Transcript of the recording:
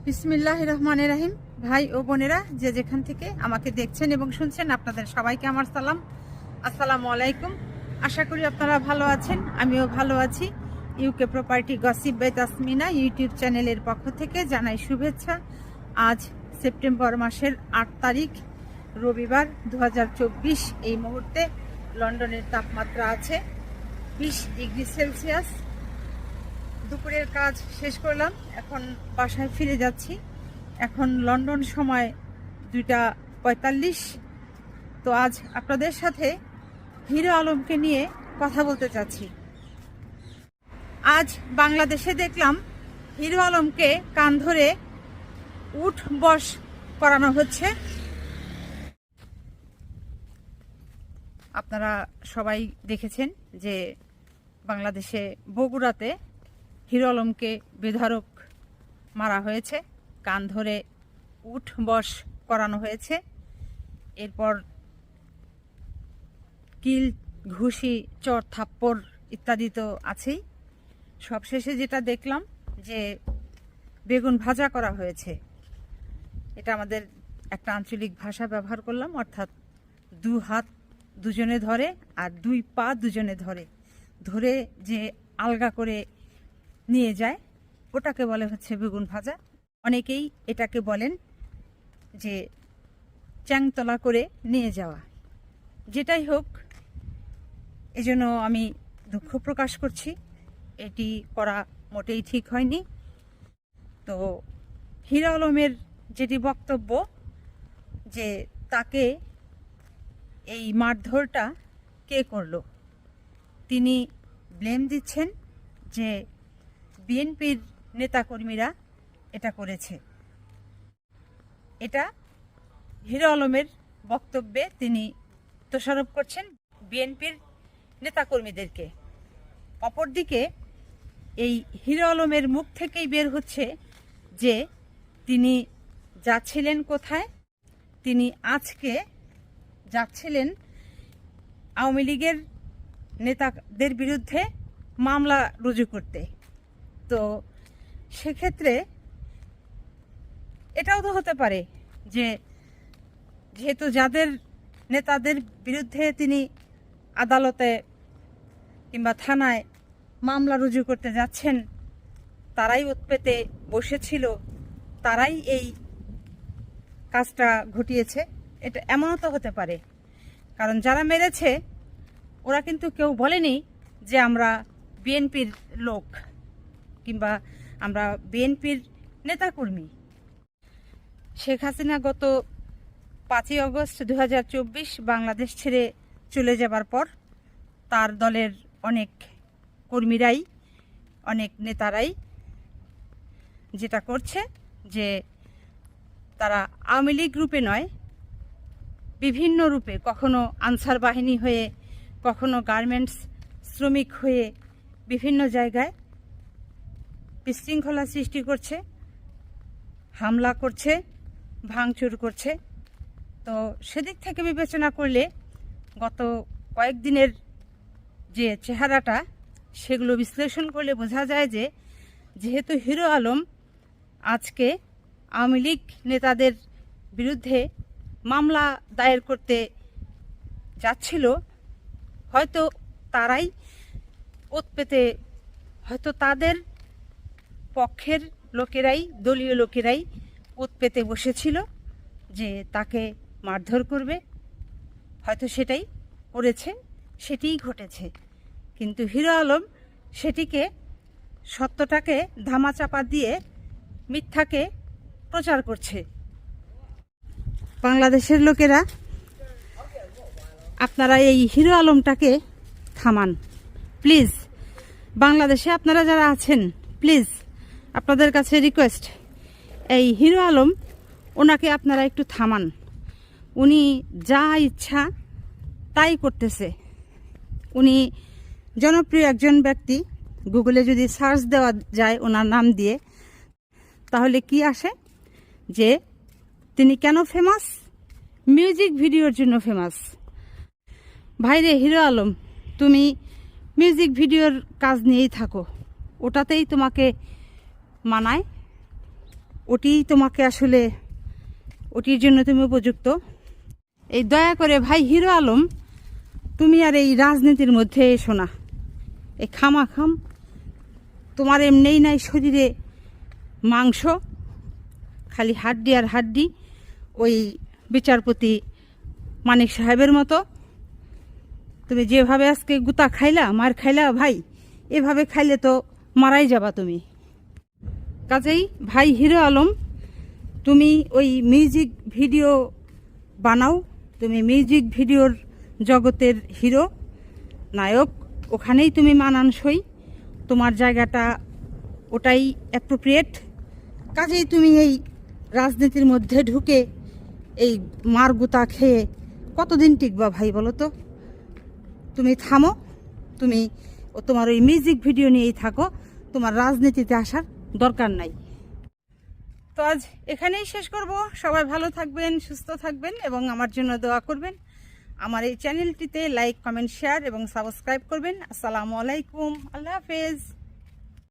বিসমিল্লাহির রহমানির রহিম। ভাই ও বোনেরা যে যেখান থেকে আমাকে দেখছেন এবং শুনছেন, আপনাদের সবাইকে আমার সালাম, আসসালামু আলাইকুম। আশা করি আপনারা ভালো আছেন, আমিও ভালো আছি। UK property gossip by Tasmina YouTube চ্যানেলের পক্ষ থেকে জানাই শুভেচ্ছা। আজ সেপ্টেম্বর মাসের 8 তারিখ রবিবার 2024। এই মুহূর্তে লন্ডনের তাপমাত্রা আছে 20 ডিগ্রি সেলসিয়াস। দুপুরের কাজ শেষ করলাম, এখন বাসায় ফিরে যাচ্ছি। এখন লন্ডন সময় 2:45। তো আজ আপনাদের সাথে হিরো আলমকে নিয়ে কথা বলতে চাচ্ছি। আজ বাংলাদেশে দেখলাম হিরো আলমকে কান ধরে উঠ বস করানো হচ্ছে। আপনারা সবাই দেখেছেন যে বাংলাদেশে বগুড়াতে হিরো আলমকে বেধড়ক মারা হয়েছে, কান ধরে উঠ বস করানো হয়েছে। এরপর কিল, ঘুষি, চর, থাপ্পড় ইত্যাদি তো আছেই। সবশেষে যেটা দেখলাম যে বেগুন ভাজা করা হয়েছে। এটা আমাদের একটা আঞ্চলিক ভাষা ব্যবহার করলাম, অর্থাৎ 2 হাত দুজনে ধরে আর 2 পা দুজনে ধরে যে আলগা করে নিয়ে যায়, ওটাকে বলে হচ্ছে বেগুন ভাজা। অনেকেই এটাকে বলেন যে চ্যাংতলা করে নিয়ে যাওয়া। যেটাই হোক, এজন্য আমি দুঃখ প্রকাশ করছি। এটি করা মোটেই ঠিক হয়নি। তো হিরো আলমের যেটি বক্তব্য যে তাকে এই মারধরটা কে করলো, তিনি ব্লেম দিচ্ছেন যে বিএনপির নেতাকর্মীরা এটা করেছে। এটা হিরো আলমের বক্তব্যে তিনি দোষারোপ করছেন বিএনপির নেতাকর্মীদেরকে। অপরদিকে এই হিরো আলমের মুখ থেকেই বের হচ্ছে যে তিনি যাচ্ছিলেন কোথায়। তিনি আজকে যাচ্ছিলেন আওয়ামী লীগের নেতাদের বিরুদ্ধে মামলা রুজু করতে। তো সেক্ষেত্রে এটাও তো হতে পারে যে যেহেতু যাদের নেতাদের বিরুদ্ধে তিনি আদালতে কিংবা থানায় মামলা রুজু করতে যাচ্ছেন, তারাই উৎপেতে বসেছিল, তারাই এই কাজটা ঘটিয়েছে। এটা এমনও তো হতে পারে, কারণ যারা মেরেছে ওরা কিন্তু কেউ বলেনি যে আমরা বিএনপির লোক কিংবা আমরা বিএনপির নেতাকর্মী। শেখ হাসিনা গত 5ই আগস্ট 2024 বাংলাদেশ ছেড়ে চলে যাবার পর তার দলের অনেক কর্মীরাই, অনেক নেতারাই যেটা করছে যে তারা আওয়ামী লীগ রূপে নয়, বিভিন্ন রূপে, কখনো আনসার বাহিনী হয়ে, কখনো গার্মেন্টস শ্রমিক হয়ে বিভিন্ন জায়গায় বিশৃঙ্খলা সৃষ্টি করছে, হামলা করছে, ভাঙচুর করছে। তো সেদিক থেকে বিবেচনা করলে গত কয়েকদিনের যে চেহারাটা, সেগুলো বিশ্লেষণ করলে বোঝা যায় যে যেহেতু হিরো আলম আজকে আওয়ামী লীগ নেতাদের বিরুদ্ধে মামলা দায়ের করতে যাচ্ছিল, হয়তো তারাই উৎপেতে, হয়তো তাদের পক্ষের লোকেরাই, দলীয় লোকেরাই উৎপেতে বসেছিল যে তাকে মারধর করবে। হয়তো সেটাই করেছে, সেটিই ঘটেছে। কিন্তু হিরো আলম সেটিকে, সত্যটাকে ধামাচাপা দিয়ে মিথ্যাকে প্রচার করছে। বাংলাদেশের লোকেরা, আপনারা এই হিরো আলমটাকে থামান প্লিজ। বাংলাদেশে আপনারা যারা আছেন, প্লিজ আপনাদের কাছে রিকোয়েস্ট, এই হিরো আলম ওনাকে আপনারা একটু থামান। উনি যা ইচ্ছা তাই করতেছে। উনি জনপ্রিয় একজন ব্যক্তি। গুগলে যদি সার্চ দেওয়া যায় ওনার নাম দিয়ে, তাহলে কি আসে যে তিনি কেন ফেমাস? মিউজিক ভিডিওর জন্য ফেমাস। ভাইরে হিরো আলম, তুমি মিউজিক ভিডিওর কাজ নিয়েই থাকো, ওটাতেই তোমাকে মানায়। তোমাকে আসলে ওটির জন্য তুমি উপযুক্ত। এই দয়া করে ভাই হিরো আলম, তুমি আর এই রাজনীতির মধ্যে এসো না। এই খামাখাম তোমার এমনিই নাই শরীরে মাংস, খালি হাড্ডি আর হাড্ডি, ওই বিচারপতি মানিক সাহেবের মতো। তুমি যেভাবে আজকে গুতা খাইলা, মার খাইলা ভাই, এভাবে খাইলে তো মারাই যাবা তুমি। কাজেই ভাই হিরো আলম, তুমি ওই মিউজিক ভিডিও বানাও, তুমি মিউজিক ভিডিওর জগতের হিরো নায়ক, ওখানেই তুমি মানানসই, তোমার জায়গাটা ওটাই অ্যাপ্রোপ্রিয়েট। কাজেই তুমি এই রাজনীতির মধ্যে ঢুকে এই মার গুতা খেয়ে কতদিন টিকবা ভাই বলো তো? তুমি থামো, তুমি তোমার ওই মিউজিক ভিডিও নিয়েই থাকো, তোমার রাজনীতিতে আসার দরকার নাই। তো আজ এখানেই শেষ করব। সবাই ভালো থাকবেন, সুস্থ থাকবেন এবং আমার জন্য দোয়া করবেন। আমার এই চ্যানেলটিতে লাইক, কমেন্ট, শেয়ার এবং সাবস্ক্রাইব করবেন। আসসালামু আলাইকুম, আল্লাহ হাফেজ।